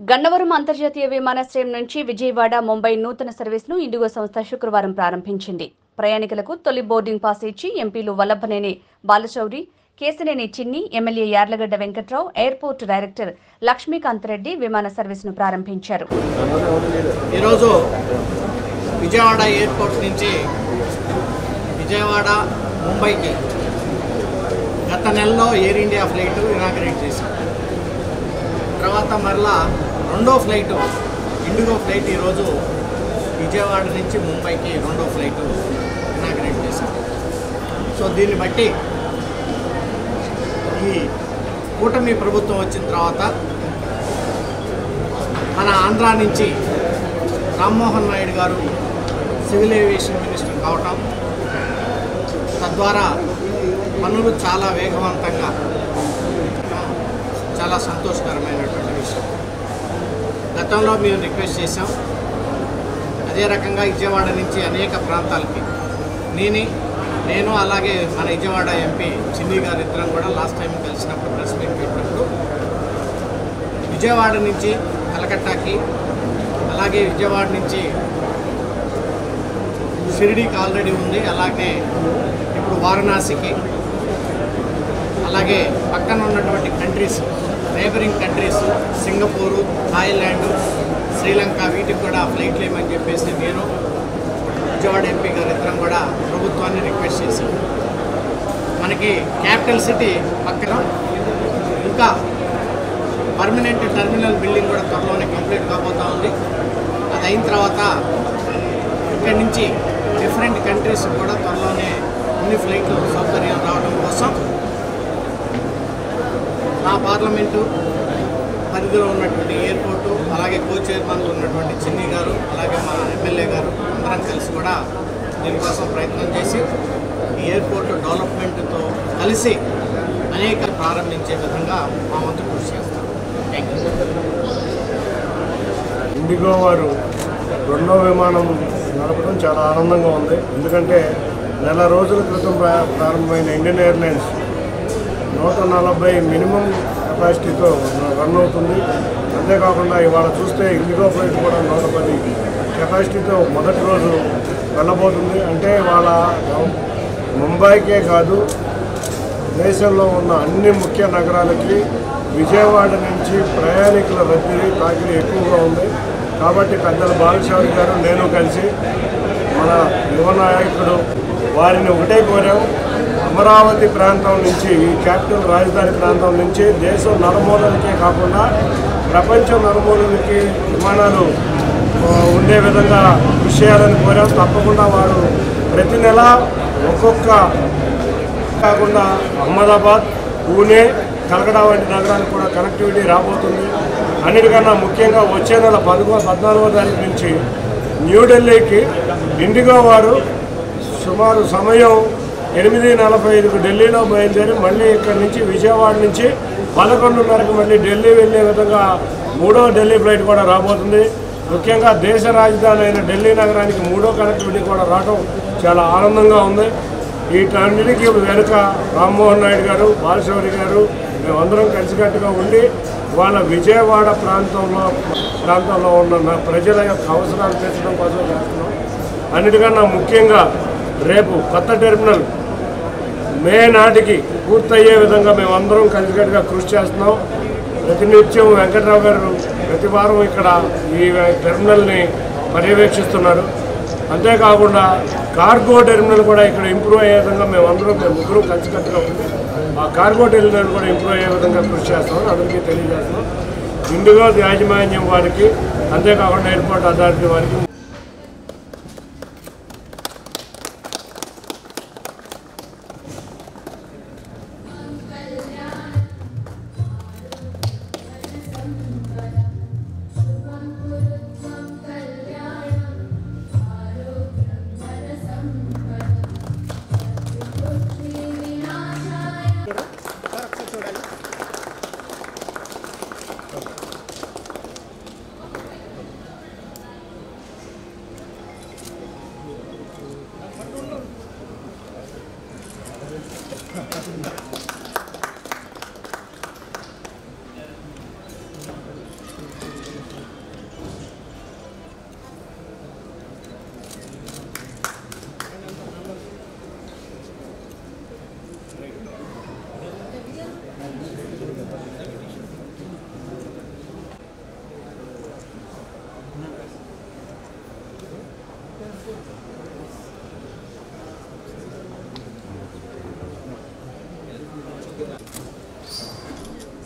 గన్నవరం అంతర్జాతీయ విమానాశ్రయం నుంచి విజయవాడ ముంబై నూతన సర్వీస్ను ఇండిగో సంస్థ శుక్రవారం ప్రారంభించింది. ప్రయాణికులకు తొలి బోర్డింగ్ పాస్ ఇచ్చి ఎంపీలు Vallabhaneni Balashouri, Kesineni Chinni, MLA Yarlagadda Venkatrao, airport director Lakshmikanth Reddy విమాన సర్వీస్ను ప్రారంభించారు. ఈరోజు విజయవాడ ఎయిర్పోర్ట్ నుంచి విజయవాడ ముంబైకి గత నెలలో ఎయిర్ ఇండియా ఫ్లైట్ ఇనాగరేట్ చేశాం. తర్వాత మరలా రెండో ఫ్లైట్ ఇండిగో ఫ్లైట్ ఈరోజు విజయవాడ నుంచి ముంబైకి రెండో ఫ్లైట్ ఇనాగరేట్ చేశాం. సో దీన్ని బట్టి ఈ కూటమి ప్రభుత్వం వచ్చిన తర్వాత మన ఆంధ్ర నుంచి రామ్మోహన్ నాయుడు గారు సివిల్ ఏవియేషన్ మినిస్టర్ కావటం, తద్వారా పనులు చాలా వేగవంతంగా, చాలా సంతోషకరమైనటువంటి విషయం. గతంలో మేము రిక్వెస్ట్ చేశాం. అదే రకంగా విజయవాడ నుంచి అనేక ప్రాంతాలకి నేను అలాగే మన విజయవాడ ఎంపీ చిన్ని గారు ఇద్దరం కూడా లాస్ట్ టైం కలిసినప్పుడు ప్రెస్ మీట్ పెట్టినప్పుడు విజయవాడ నుంచి కలకట్టాకి, అలాగే విజయవాడ నుంచి షిరిడీకి ఆల్రెడీ ఉంది, అలాగే ఇప్పుడు వారణాసికి, అలాగే పక్కన ఉన్నటువంటి countries, neighbouring countries Singapore, Thailand, Sri Lanka, వీటికి కూడా ఫ్లైట్లు ఏమని చెప్పేసి నేను విజయవాడ ఎంపీ గారు ఇద్దరం కూడా ప్రభుత్వాన్ని రిక్వెస్ట్ చేశాం. మనకి క్యాపిటల్ సిటీ పక్కన ఇంకా పర్మనెంట్ టెర్మినల్ బిల్డింగ్ కూడా త్వరలోనే కంప్లీట్ కాబోతూ ఉంది. అది అయిన తర్వాత ఇక్కడి నుంచి డిఫరెంట్ కంట్రీస్ కూడా త్వరలోనే అన్ని ఫ్లైట్లు సౌకర్యాలు రావడం కోసం నా పార్లమెంటు పరిధిలో ఉన్నటువంటి ఎయిర్పోర్టు, అలాగే కో చైర్మన్లు ఉన్నటువంటి చిన్ని గారు, అలాగే మా ఎమ్మెల్యే గారు అందరం కలిసి కూడా దీనికోసం ప్రయత్నం చేసి ఈ ఎయిర్పోర్టు డెవలప్మెంట్తో కలిసి అనేక ప్రారంభించే విధంగా మా వంతు కృషి చేస్తాం. Thank you. ఇండిగో వారు రెండో విమానం నడపడం చాలా ఆనందంగా ఉంది. ఎందుకంటే నెల రోజుల క్రితం ప్రారంభమైన ఇండియన్ ఎయిర్లైన్స్ 140 మినిమం కెపాసిటీతో రన్ అవుతుంది. అంతేకాకుండా ఇవాళ చూస్తే ఇండిగో ఫ్లైట్ కూడా 110 కెపాసిటీతో మొదటి రోజు వెళ్ళబోతుంది. అంటే ఇవాళ ముంబైకే కాదు, దేశంలో ఉన్న అన్ని ముఖ్య నగరాలకి విజయవాడ నుంచి ప్రయాణికుల రద్దీ తాకిడి ఎక్కువగా ఉంది. కాబట్టి పెద్దలు బాలశౌరి గారు, నేను కలిసి మన యువ నాయకుడు వారిని ఒకటే కోరాం. అమరావతి ప్రాంతం నుంచి, ఈ క్యాపిటల్ రాజధాని ప్రాంతం నుంచి దేశం నలుమూలలకే కాకుండా ప్రపంచం నలుమూలలకి విమానాలు ఉండే విధంగా కృషి చేయాలని కోరాం. తప్పకుండా వారు ప్రతి నెల ఒక్కొక్క కాకుండా అహ్మదాబాద్, పూణే, కలకడా వంటి నగరానికి కూడా కనెక్టివిటీ రాబోతుంది. అన్నిటికన్నా ముఖ్యంగా వచ్చే నెల 14వ తారీఖు నుంచి న్యూఢిల్లీకి ఇండిగో వారు సుమారు సమయం 8:45కు ఢిల్లీలో బయలుదేరి మళ్ళీ ఇక్కడి నుంచి విజయవాడ నుంచి 11:30కు మళ్ళీ ఢిల్లీ వెళ్ళే విధంగా 3వ ఢిల్లీ ఫ్లైట్ కూడా రాబోతుంది. ముఖ్యంగా దేశ రాజధాని అయిన ఢిల్లీ నగరానికి 3వ కనెక్టివిటీ కూడా రావడం చాలా ఆనందంగా ఉంది. వీటన్నిటికీ వెనుక రామ్మోహన్ నాయుడు గారు, బాలశౌరి గారు, మేమందరం కలిసికట్టుగా ఉండి వాళ్ళ విజయవాడ ప్రాంతంలో ఉన్న ప్రజల యొక్క అవసరాలు తీర్చడం కోసం చేస్తున్నాం. అన్నిటికన్నా ముఖ్యంగా రేపు కొత్త టెర్మినల్ మే నాటికి పూర్తయ్యే విధంగా మేమందరం కలిసికట్టుగా కృషి చేస్తున్నాం. ప్రతినిత్యం వెంకట్రావు గారు ప్రతి వారం ఇక్కడ ఈ టెర్మినల్ని పర్యవేక్షిస్తున్నారు. అంతేకాకుండా కార్గో టెర్మినల్ కూడా ఇక్కడ ఇంప్రూవ్ అయ్యే విధంగా మేము ముగ్గురు కలిసికట్టుగా ఉంది. ఆ కార్గో టెర్మినల్ కూడా ఇంప్రూవ్ అయ్యే విధంగా కృషి చేస్తామని అందరికీ తెలియజేస్తున్నాం. ఇండిగో యాజమాన్యం వారికి, అంతేకాకుండా ఎయిర్పోర్ట్ అథారిటీ వారికి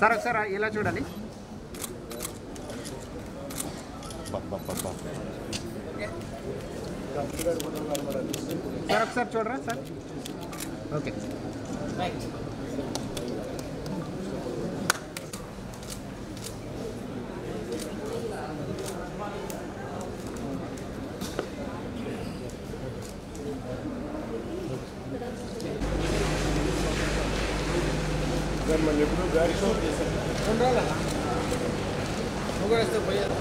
సార్ ఒకసారి ఇలా చూడాలి. సార్ ఒకసారి చూడరా సార్. ఓకే మళ్ళీ ఎప్పుడు బ్యాక్ షో 2 రోజులు పోయారు.